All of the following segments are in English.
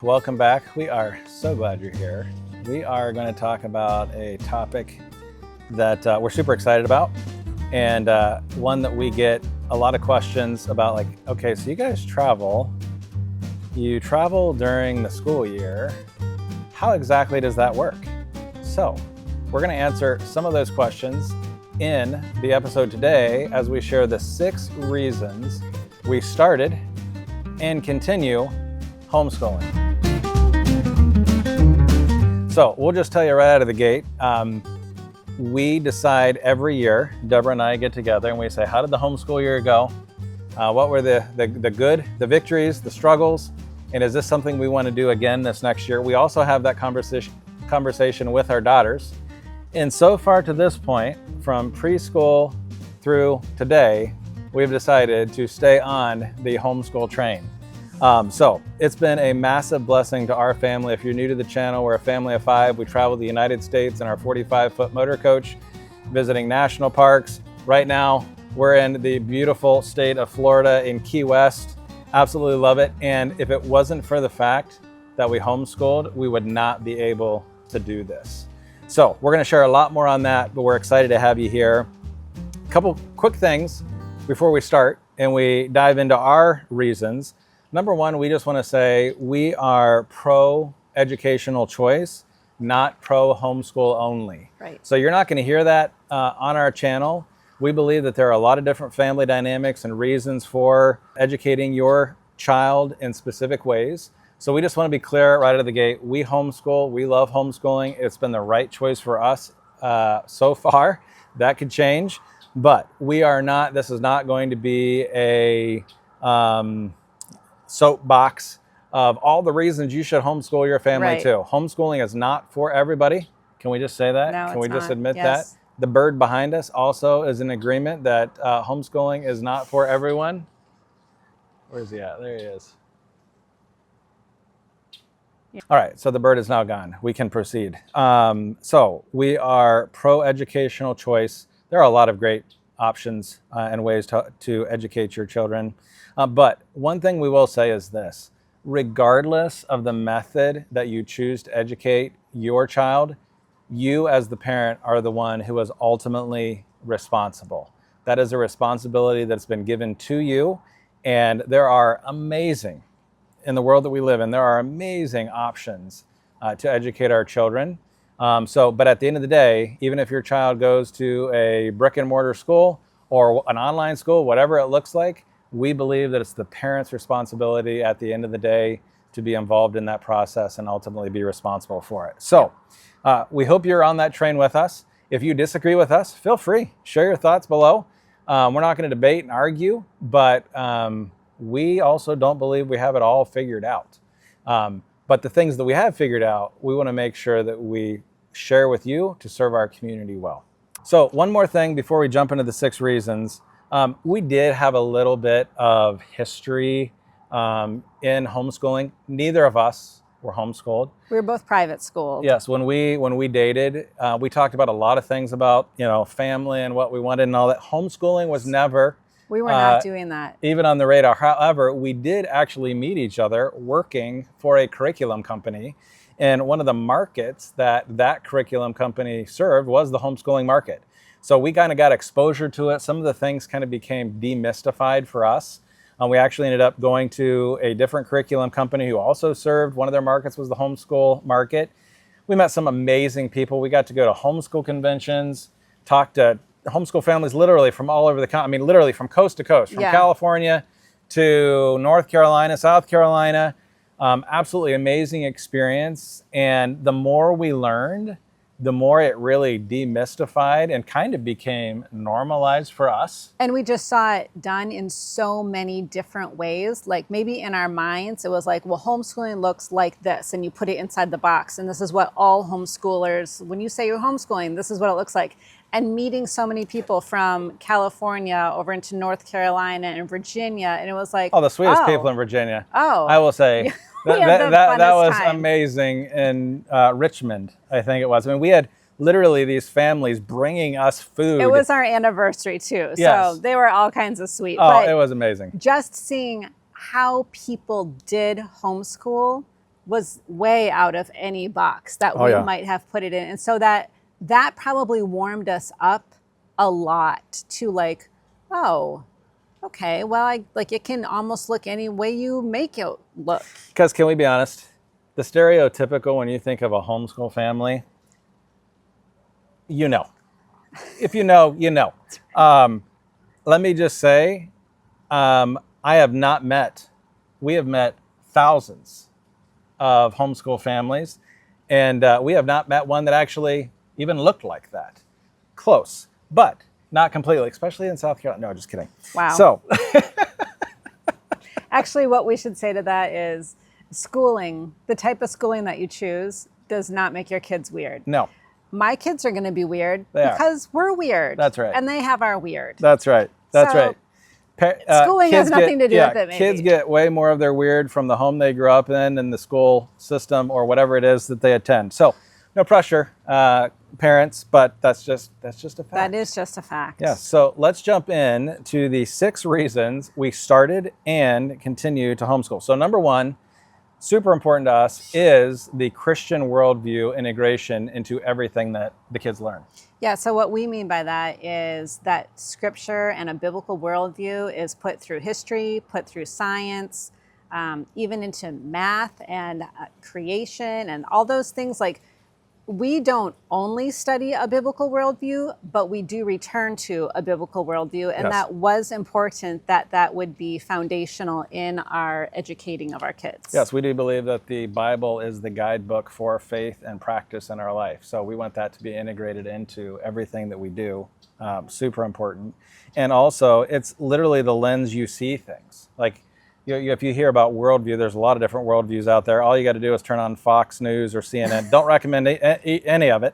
Welcome back. We are so glad you're here. We are going to talk about a topic that we're super excited about, and one that we get a lot of questions about, like, okay, so you guys you travel during the school year. How exactly does that work? So we're going to answer some of those questions in the episode today as we share the 6 reasons we started and continue homeschooling. So we'll just tell you right out of the gate, we decide every year, Deborah and I get together and we say, how did the homeschool year go? What were the good, the victories, the struggles? And is this something we want to do again this next year? We also have that conversation with our daughters. And so far to this point, from preschool through today, we've decided to stay on the homeschool train. So it's been a massive blessing to our family. If you're new to the channel, we're a family of 5. We travel the United States in our 45-foot motor coach, visiting national parks. Right now, we're in the beautiful state of Florida in Key West. Absolutely love it. And if it wasn't for the fact that we homeschooled, we would not be able to do this. So we're going to share a lot more on that, but we're excited to have you here. A couple quick things before we start and we dive into our reasons. Number one, we just want to say we are pro-educational choice, not pro-homeschool only. Right. So you're not going to hear that on our channel. We believe that there are a lot of different family dynamics and reasons for educating your child in specific ways. So we just want to be clear right out of the gate. We homeschool. We love homeschooling. It's been the right choice for us so far. That could change, but we are not. This is not going to be a soapbox of all the reasons you should homeschool your family too. Homeschooling is not for everybody. Can we just say that? No, Can we just admit yes. that? The bird behind us also is in agreement that homeschooling is not for everyone. Where's he at? There he is. Yeah. All right, so the bird is now gone. We can proceed. So we are pro-educational choice. There are a lot of great options and ways to educate your children. But one thing we will say is this: regardless of the method that you choose to educate your child, you as the parent are the one who is ultimately responsible. That is a responsibility that's been given to you. And there are amazing, in the world that we live in, there are amazing options to educate our children. But at the end of the day, even if your child goes to a brick and mortar school or an online school, whatever it looks like, we believe that it's the parent's responsibility at the end of the day to be involved in that process and ultimately be responsible for it. So we hope you're on that train with us. If you disagree with us, feel free, share your thoughts below. We're not going to debate and argue, but we also don't believe we have it all figured out. But the things that we have figured out, we want to make sure that we share with you to serve our community well. So one more thing before we jump into the 6 reasons. We did have a little bit of history in homeschooling. Neither of us were homeschooled. We were both private schooled. Yes, when we dated, we talked about a lot of things about, family and what we wanted and all that. Homeschooling was never. We were not doing that. Even on the radar. However, we did actually meet each other working for a curriculum company. And one of the markets that curriculum company served was the homeschooling market. So we kind of got exposure to it. Some of the things kind of became demystified for us. We actually ended up going to a different curriculum company who also served. One of their markets was the homeschool market. We met some amazing people. We got to go to homeschool conventions, talk to homeschool families literally from all over the country. I mean, literally from coast to coast, from California to North Carolina, South Carolina. Absolutely amazing experience. And the more we learned, the more it really demystified and kind of became normalized for us. And we just saw it done in so many different ways. Like maybe in our minds, it was like, well, homeschooling looks like this, and you put it inside the box. And this is what all homeschoolers, when you say you're homeschooling, this is what it looks like. And meeting so many people from California over into North Carolina and Virginia. And it was like, the sweetest people in Virginia. Oh. I will say. That was time. amazing in Richmond, I think it was. I mean, we had literally these families bringing us food. It was our anniversary too. Yes. So they were all kinds of sweet. Oh, it was amazing. Just seeing how people did homeschool was way out of any box that Oh, we yeah. might have put it in. And so that probably warmed us up a lot to like, oh, okay, well, it can almost look any way you make it look. Because can we be honest? The stereotypical, when you think of a homeschool family, you know. If you know, you know. Let me just say, we have met thousands of homeschool families, and we have not met one that actually even looked like that. Close, but not completely, especially in South Carolina. No, just kidding. Wow. So, Actually, what we should say to that is schooling, the type of schooling that you choose, does not make your kids weird. no, My kids are going to be weird They are. because we're weird. That's right. And they have our weird. that's right. That's So, right. schooling has Kids nothing to do with it, maybe. Kids get way more of their weird from the home they grew up in and the school system or whatever it is that they attend. So, no pressure, parents, but that's just a fact. That is just a fact. Yeah, so let's jump in to the 6 reasons we started and continue to homeschool. So number 1, super important to us, is the Christian worldview integration into everything that the kids learn. Yeah, so what we mean by that is that scripture and a biblical worldview is put through history, put through science, even into math and creation and all those things. Like, we don't only study a biblical worldview, but we do return to a biblical worldview. And Yes. that was important that would be foundational in our educating of our kids. Yes, we do believe that the Bible is the guidebook for faith and practice in our life. So we want that to be integrated into everything that we do. Super important. And also, it's literally the lens you see things. Like, if you hear about worldview, there's a lot of different worldviews out there. All you got to do is turn on Fox News or CNN. Don't recommend any of it.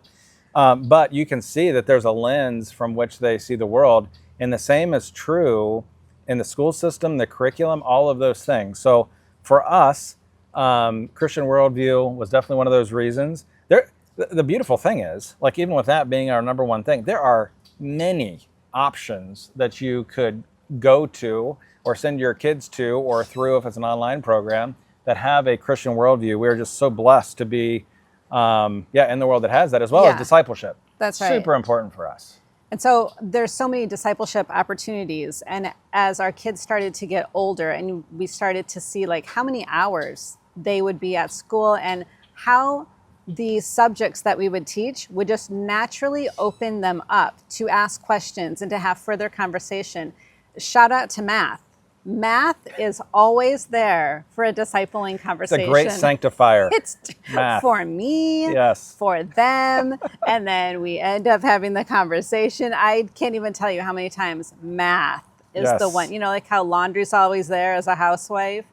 But you can see that there's a lens from which they see the world. And the same is true in the school system, the curriculum, all of those things. So for us, Christian worldview was definitely one of those reasons. The beautiful thing is, like, even with that being our number 1 thing, there are many options that you could go to or send your kids to or through if it's an online program that have a Christian worldview. We're just so blessed to be in the world that has that, as well as discipleship. That's right. Super important for us. And so there's so many discipleship opportunities. And as our kids started to get older and we started to see like how many hours they would be at school and how the subjects that we would teach would just naturally open them up to ask questions and to have further conversation. Shout out to math. Math is always there for a discipling conversation. It's a great sanctifier. It's math. For me, yes. for them, and then we end up having the conversation. I can't even tell you how many times math is the one. You know, like how laundry's always there as a housewife.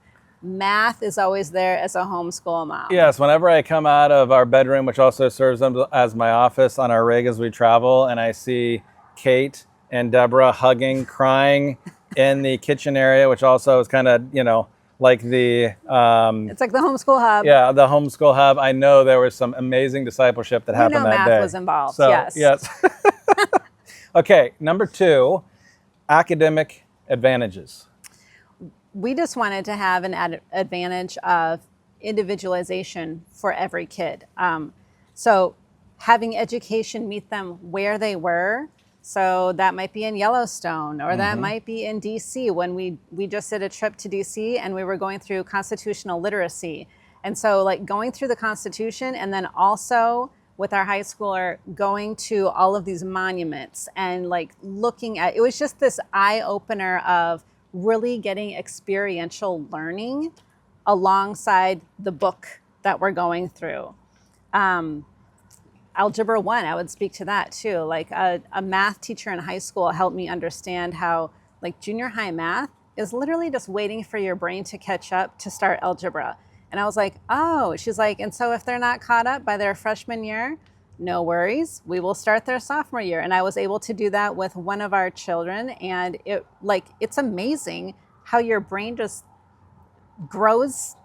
Math is always there as a homeschool mom. Yes, whenever I come out of our bedroom, which also serves as my office on our rig as we travel, and I see Kate and Deborah hugging, crying in the kitchen area, which also is kind of, like the... it's like the homeschool hub. Yeah, the homeschool hub. I know there was some amazing discipleship that happened that day. Math was involved, So, yes. Okay, number 2, academic advantages. We just wanted to have an advantage of individualization for every kid. So having education meet them where they were. So that might be in Yellowstone, or that might be in DC. When we just did a trip to DC and we were going through constitutional literacy. And so like going through the Constitution, and then also with our high schooler going to all of these monuments and like looking at, it was just this eye opener of really getting experiential learning alongside the book that we're going through. Algebra 1, I would speak to that too. Like a math teacher in high school helped me understand how like junior high math is literally just waiting for your brain to catch up to start algebra. And I was like, oh, she's like, and so if they're not caught up by their freshman year, no worries, we will start their sophomore year. And I was able to do that with one of our children. And it's amazing how your brain just grows.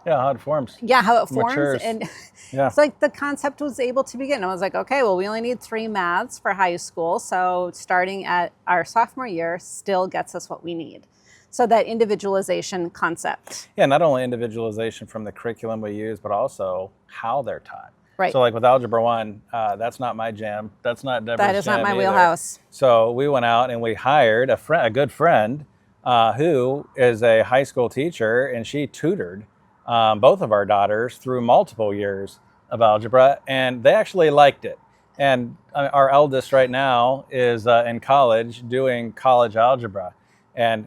Yeah, how it forms. Yeah, how it forms. Matures. And Yeah. it's like the concept was able to begin. I was like, okay, well, we only need 3 maths for high school. So starting at our sophomore year still gets us what we need. So that individualization concept. Yeah, not only individualization from the curriculum we use, but also how they're taught. Right. So like with Algebra 1, that's not my jam. That's not Deborah's That is not jam my either. wheelhouse. So we went out and we hired a good friend who is a high school teacher, and she tutored both of our daughters through multiple years of algebra, and they actually liked it. And our eldest right now is in college doing college algebra. And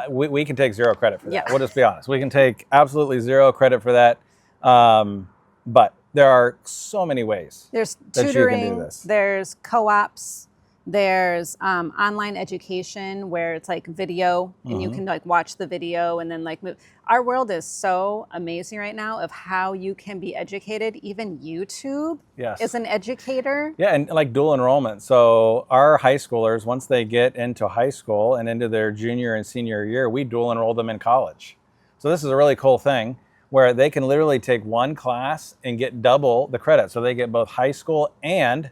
we can take zero credit for that. Yeah. We'll just be honest. We can take absolutely zero credit for that. But there are so many ways There's that you tutoring, can do this. there's co-ops, there's online education where it's like video and you can like watch the video and then like move. Our world is so amazing right now of how you can be educated. Even YouTube is an educator. Yeah, and like dual enrollment. So our high schoolers, once they get into high school and into their junior and senior year, we dual enroll them in college. So this is a really cool thing where they can literally take one class and get double the credit. So they get both high school and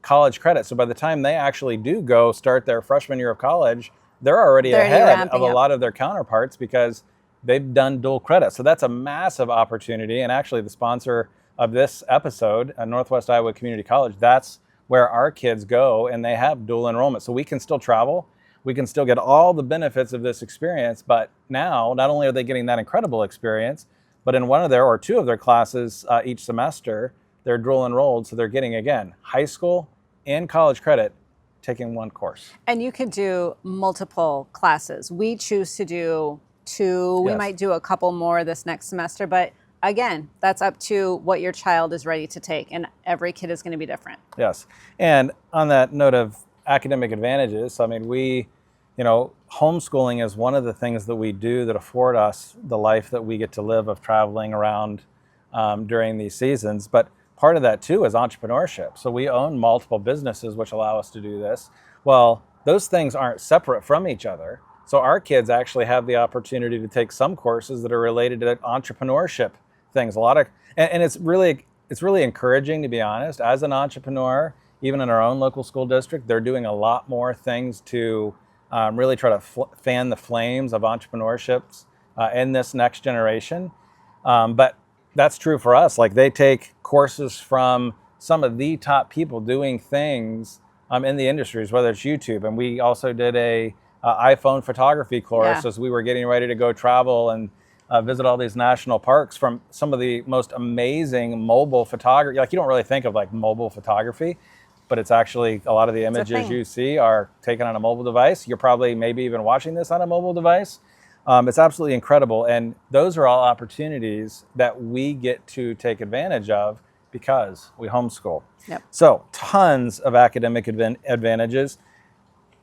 college credit. So by the time they actually do go start their freshman year of college, they're already ahead of a lot of their counterparts because they've done dual credit. So that's a massive opportunity. And actually the sponsor of this episode, Northwest Iowa Community College, that's where our kids go and they have dual enrollment. So we can still travel. We can still get all the benefits of this experience. But now, not only are they getting that incredible experience, but in one of their or two of their classes each semester, they're dual enrolled. So they're getting, again, high school and college credit taking one course. And you could do multiple classes. We choose to do 2. We might do a couple more this next semester, but again, that's up to what your child is ready to take, and every kid is going to be different. Yes. And on that note of academic advantages, I mean, homeschooling is one of the things that we do that afford us the life that we get to live of traveling around during these seasons. But part of that too is entrepreneurship. So we own multiple businesses which allow us to do this. Well, those things aren't separate from each other. So our kids actually have the opportunity to take some courses that are related to entrepreneurship things. And it's really encouraging, to be honest. As an entrepreneur, even in our own local school district, they're doing a lot more things to really try to fan the flames of entrepreneurship in this next generation. But that's true for us. Like they take courses from some of the top people doing things in the industries, whether it's YouTube. And we also did a iPhone photography course as we were getting ready to go travel and visit all these national parks, from some of the most amazing mobile photography. Like you don't really think of like mobile photography, but it's actually a lot of the images you see are taken on a mobile device. You're probably maybe even watching this on a mobile device. It's absolutely incredible. And those are all opportunities that we get to take advantage of because we homeschool. Yep. So tons of academic advantages.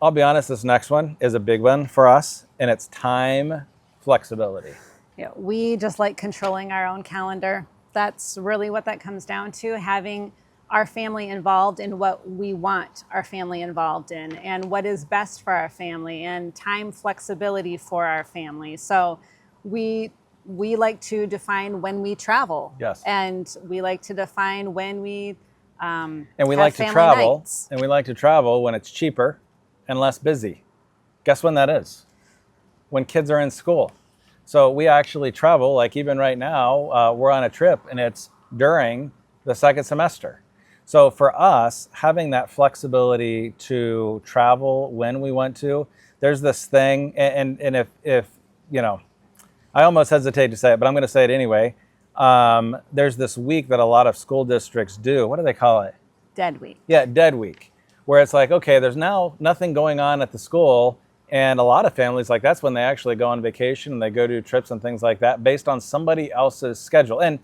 I'll be honest, this next one is a big one for us, and it's time flexibility. Yeah, we just like controlling our own calendar. That's really what that comes down to, having our family involved in what we want our family involved in and what is best for our family, and time flexibility for our family. So we like to define when we travel. Yes. And we like to define when we and we like to travel nights. And we like to travel when it's cheaper and less busy. Guess when that is? When kids are in school. So we actually travel, like even right now, we're on a trip and it's during the second semester. So for us, having that flexibility to travel when we want to, there's this thing, and if I almost hesitate to say it, but I'm going to say it anyway. There's this week that a lot of school districts do. What do they call it? Dead week. Yeah, dead week, where it's like, okay, there's now nothing going on at the school, and a lot of families, like that's when they actually go on vacation and they go do trips and things like that based on somebody else's schedule. And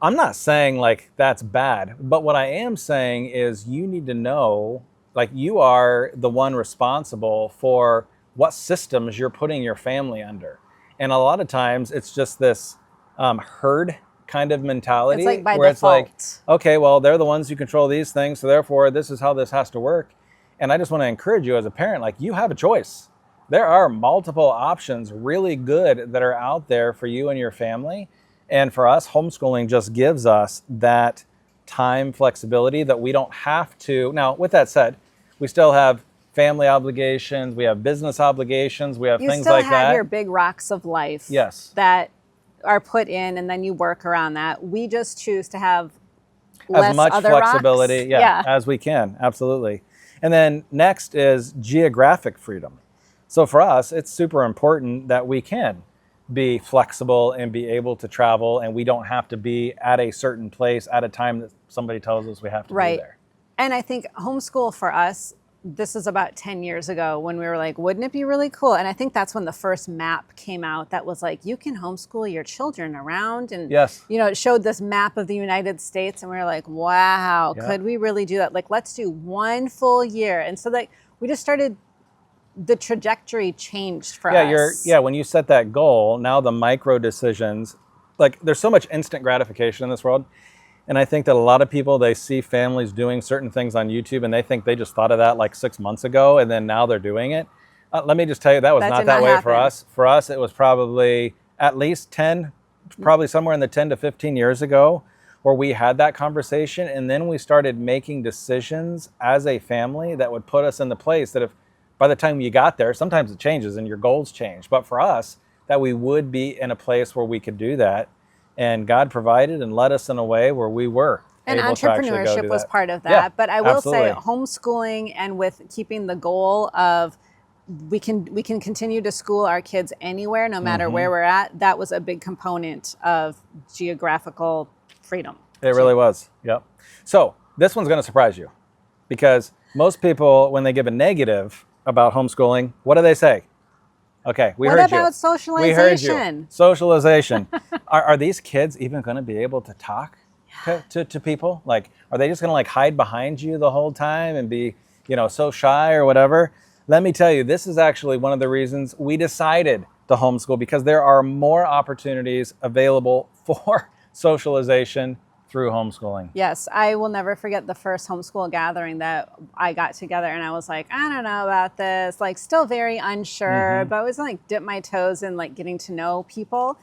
I'm not saying like that's bad, but what I am saying is you need to know, like you are the one responsible for what systems you're putting your family under. And a lot of times it's just this herd kind of mentality. It's like by where default. It's like, okay, well, they're the ones who control these things, so therefore this is how this has to work. And I just want to encourage you as a parent, like you have a choice. There are multiple options really good that are out there for you and your family. And for us, homeschooling just gives us that time flexibility that we don't have to. Now, with that said, we still have family obligations, we have business obligations, we have You things still like have that. your big rocks of life. Yes. That are put in, and then you work around that. We just choose to have As less much other flexibility, rocks. as we can, absolutely. And then next is geographic freedom. So for us, it's super important that we can be flexible and be able to travel, and we don't have to be at a certain place at a time that somebody tells us we have to be Right. there. And I think homeschool for us, this is about 10 years ago when we were like, wouldn't it be really cool? And I think that's when the first map came out that was like, you can homeschool your children around. And, Yes. it showed this map of the United States. And we were like, wow, Yeah. could we really do that? Like, let's do 1 full year. And so like, we just started, the trajectory changed for us. When you set that goal, now the micro decisions, like there's so much instant gratification in this world. And I think that a lot of people, they see families doing certain things on YouTube and they think they just thought of that like 6 months ago and then now they're doing it. Let me just tell you, that was That not did that not way for happen. us. For us, it was probably at least 10, probably somewhere in the 10 to 15 years ago where we had that conversation. And then we started making decisions as a family that would put us in the place that if by the time you got there, sometimes it changes and your goals change. But for us, that we would be in a place where we could do that. And God provided and led us in a way where we were And able to actually go entrepreneurship do was that. part of that. Yeah, But I will absolutely. say homeschooling, and with keeping the goal of we can continue to school our kids anywhere, no matter where we're at, that was a big component of geographical freedom. It really was. Yep. So this one's going to surprise you because most people, when they give a negative about homeschooling, what do they say? Okay, we What heard you. about We heard you. socialization? Socialization. Are these kids even going to be able to talk to people? Like, are they just going to like hide behind you the whole time and be, so shy or whatever? Let me tell you, this is actually one of the reasons we decided to homeschool, because there are more opportunities available for socialization through homeschooling. Yes, I will never forget the first homeschool gathering that I got together, and I was like, I don't know about this, like still very unsure, but I was like dip my toes in like getting to know people.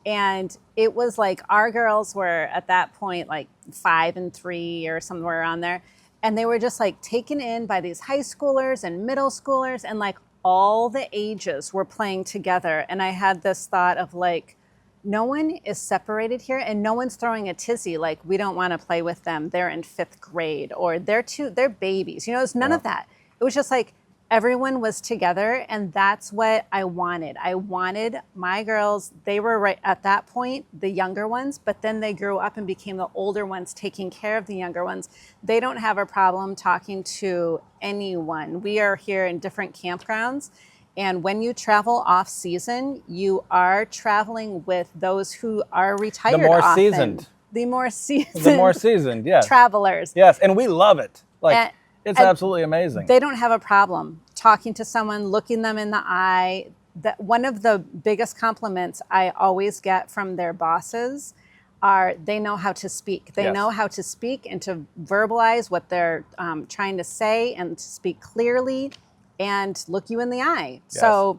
And it was like our girls were at that point like 5 and 3 or somewhere around there. And they were just like taken in by these high schoolers and middle schoolers, and like all the ages were playing together. And I had this thought of like, no one is separated here and no one's throwing a tizzy like we don't want to play with them, they're in 5th grade, or they're babies. It's none of that. It was just like everyone was together, and that's what I wanted. I wanted my girls, they were right at that point, the younger ones, but then they grew up and became the older ones taking care of the younger ones. They don't have a problem talking to anyone. We are here in different campgrounds. And when you travel off season, you are traveling with those who are retired. The more often. seasoned. The more seasoned. The more seasoned, yes. Travelers. Yes, and we love it. Like, it's and absolutely amazing. They don't have a problem talking to someone, looking them in the eye. That one of the biggest compliments I always get from their bosses are they know how to speak. They know how to speak and to verbalize what they're trying to say, and to speak clearly and look you in the eye. Yes. So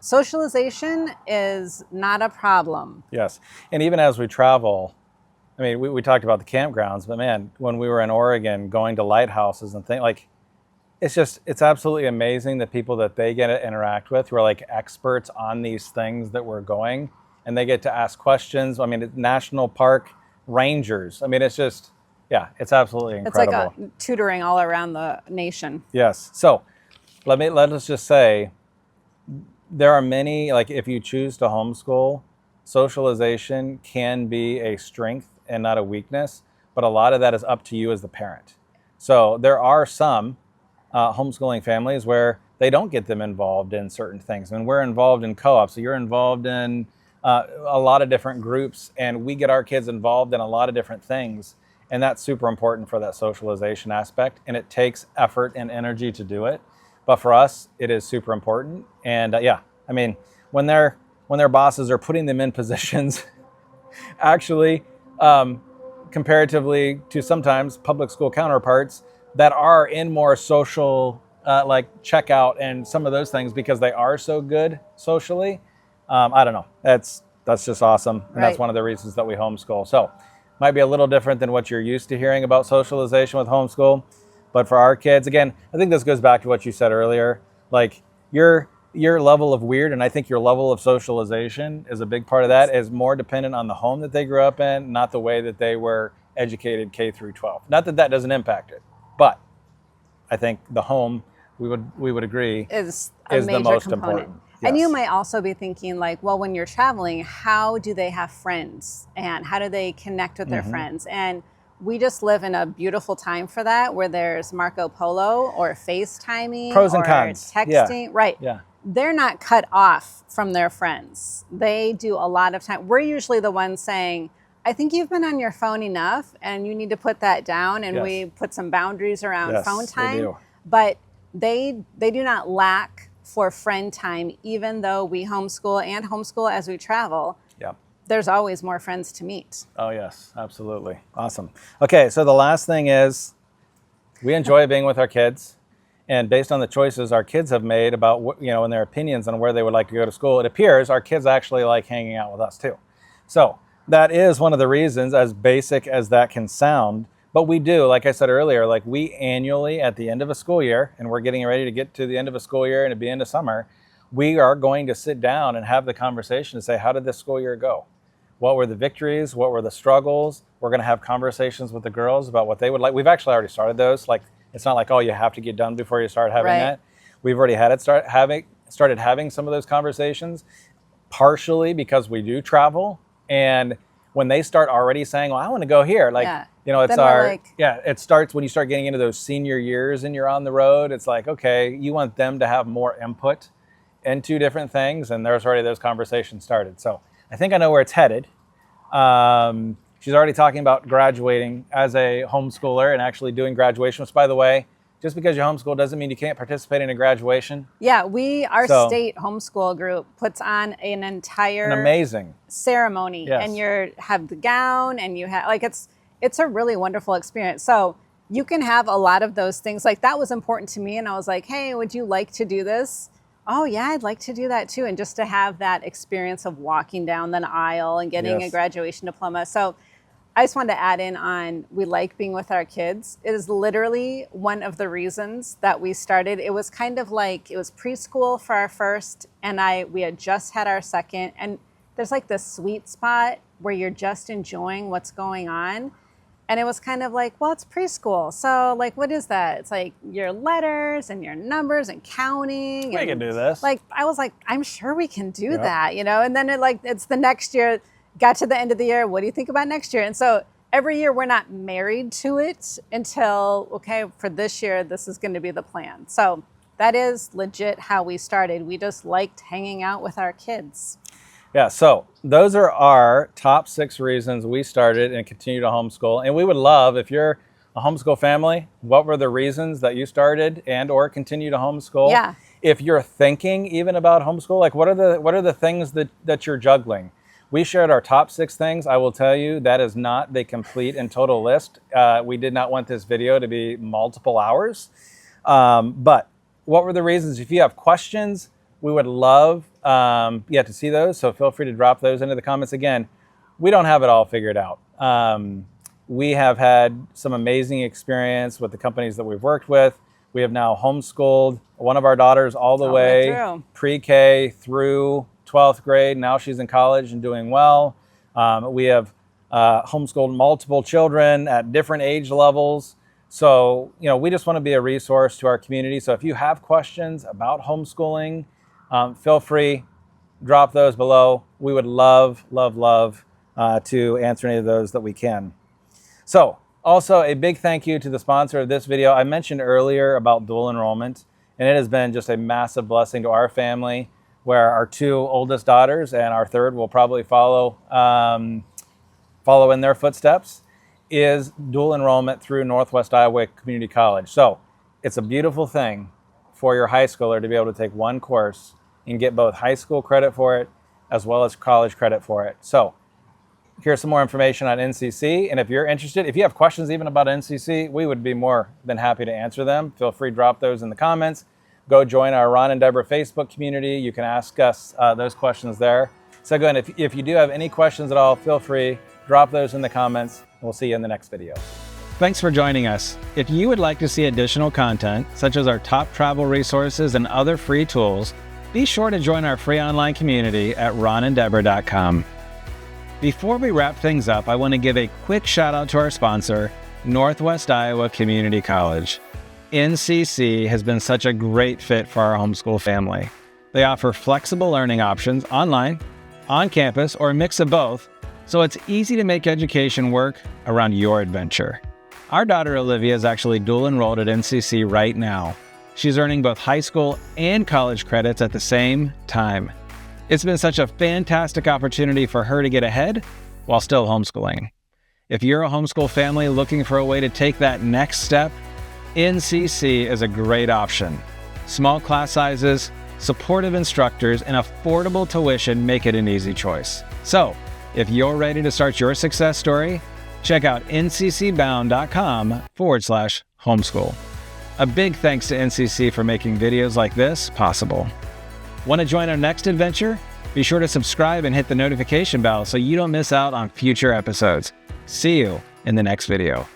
socialization is not a problem. Yes. And even as we travel, I mean, we talked about the campgrounds, but man, when we were in Oregon going to lighthouses and things, like, it's absolutely amazing the people that they get to interact with who are like experts on these things that we're going, and they get to ask questions. I mean, it's national park rangers. I mean, it's just, it's absolutely incredible. It's like a tutoring all around the nation. Yes. So let us just say there are many, like if you choose to homeschool, socialization can be a strength and not a weakness, but a lot of that is up to you as the parent. So there are some homeschooling families where they don't get them involved in certain things. And we're involved in co-ops, so you're involved in a lot of different groups, and we get our kids involved in a lot of different things. And that's super important for that socialization aspect. And it takes effort and energy to do it. But for us, it is super important. And I mean, when their bosses are putting them in positions, actually, comparatively to sometimes public school counterparts that are in more social, like checkout and some of those things, because they are so good socially. I don't know. That's just awesome. And that's one of the reasons that we homeschool. So might be a little different than what you're used to hearing about socialization with homeschool. But for our kids, again, I think this goes back to what you said earlier. Like your level of weird, and I think your level of socialization is a big part of that, is more dependent on the home that they grew up in, not the way that they were educated K through 12. Not that that doesn't impact it, but I think the home, we would agree, is a the major most component. important. And you Yes. might also be thinking like, well, when you're traveling, how do they have friends and how do they connect with their friends? And we just live in a beautiful time for that, where there's Marco Polo or FaceTiming Pros and or cons. texting. Right. Yeah. They're not cut off from their friends. They do a lot of time. We're usually the ones saying, I think you've been on your phone enough and you need to put that down. And Yes. we put some boundaries around Yes, phone we time. do. But they do not lack for friend time, even though we homeschool and homeschool as we travel. Yeah. There's always more friends to meet. Oh, yes, absolutely. Awesome. Okay, so the last thing is we enjoy being with our kids. And based on the choices our kids have made about, and their opinions on where they would like to go to school, it appears our kids actually like hanging out with us too. So that is one of the reasons, as basic as that can sound, but we do, like I said earlier, like we annually at the end of a school year, and we're getting ready to get to the end of a school year and to be into summer, we are going to sit down and have the conversation to say, how did this school year go? What were the victories? What were the struggles? We're going to have conversations with the girls about what they would like. We've actually already started those. Like, it's not like, oh, you have to get done before you start having Right. that. We've already started having some of those conversations, partially because we do travel. And when they start already saying, well, I want to go here, like, Yeah. it's Then we're like- it starts when you start getting into those senior years and you're on the road. It's like, okay, you want them to have more input into different things. And there's already those conversations started. So I think I know where it's headed. She's already talking about graduating as a homeschooler and actually doing graduation, which, by the way, just because you homeschool doesn't mean you can't participate in a graduation. Yeah, our So- state homeschool group puts on an entire An amazing. ceremony, Yes. and you have the gown, and you have it's a really wonderful experience. So you can have a lot of those things. Like that was important to me, and I was like, hey, would you like to do this? Oh yeah, I'd like to do that too. And just to have that experience of walking down the aisle and getting Yes. a graduation diploma. So I just wanted to add in on, we like being with our kids. It is literally one of the reasons that we started. It was kind of like, it was preschool for our first, and we had just had our second. And there's like this sweet spot where you're just enjoying what's going on. And it was kind of like, well, it's preschool. So like, what is that? It's like your letters and your numbers and counting. We and can do this. Like, I was like, I'm sure we can do Yep. that, And then it's the next year, got to the end of the year. What do you think about next year? And so every year we're not married to it until, okay, for this year, this is going to be the plan. So that is legit how we started. We just liked hanging out with our kids. Yeah, so those are our top 6 reasons we started and continue to homeschool. And we would love, if you're a homeschool family, what were the reasons that you started and or continue to homeschool? Yeah. If you're thinking even about homeschool, like what are the things that you're juggling? We shared our top 6 things. I will tell you that is not the complete and total list. We did not want this video to be multiple hours. But what were the reasons? If you have questions, we would love to see those. So feel free to drop those into the comments. Again, we don't have it all figured out. We have had some amazing experience with the companies that we've worked with. We have now homeschooled one of our daughters all the way through. pre-K through 12th grade. Now she's in college and doing well. We have homeschooled multiple children at different age levels. So, we just want to be a resource to our community. So if you have questions about homeschooling, feel free, drop those below. We would love to answer any of those that we can. So also a big thank you to the sponsor of this video. I mentioned earlier about dual enrollment, and it has been just a massive blessing to our family, where our 2 oldest daughters and our 3rd will probably follow in their footsteps, is dual enrollment through Northwest Iowa Community College. So it's a beautiful thing for your high schooler to be able to take one course and get both high school credit for it as well as college credit for it. So here's some more information on NCC. And if you're interested, if you have questions even about NCC, we would be more than happy to answer them. Feel free to drop those in the comments. Go join our Ron and Deborah Facebook community. You can ask us those questions there. So again, if you do have any questions at all, feel free, drop those in the comments. We'll see you in the next video. Thanks for joining us. If you would like to see additional content, such as our top travel resources and other free tools, be sure to join our free online community at ronanddeborah.com. Before we wrap things up, I want to give a quick shout out to our sponsor, Northwest Iowa Community College. NCC has been such a great fit for our homeschool family. They offer flexible learning options online, on campus, or a mix of both, so it's easy to make education work around your adventure. Our daughter Olivia is actually dual enrolled at NCC right now. She's earning both high school and college credits at the same time. It's been such a fantastic opportunity for her to get ahead while still homeschooling. If you're a homeschool family looking for a way to take that next step, NCC is a great option. Small class sizes, supportive instructors, and affordable tuition make it an easy choice. So, if you're ready to start your success story, check out nccbound.com/homeschool. A big thanks to NCC for making videos like this possible. Want to join our next adventure? Be sure to subscribe and hit the notification bell so you don't miss out on future episodes. See you in the next video.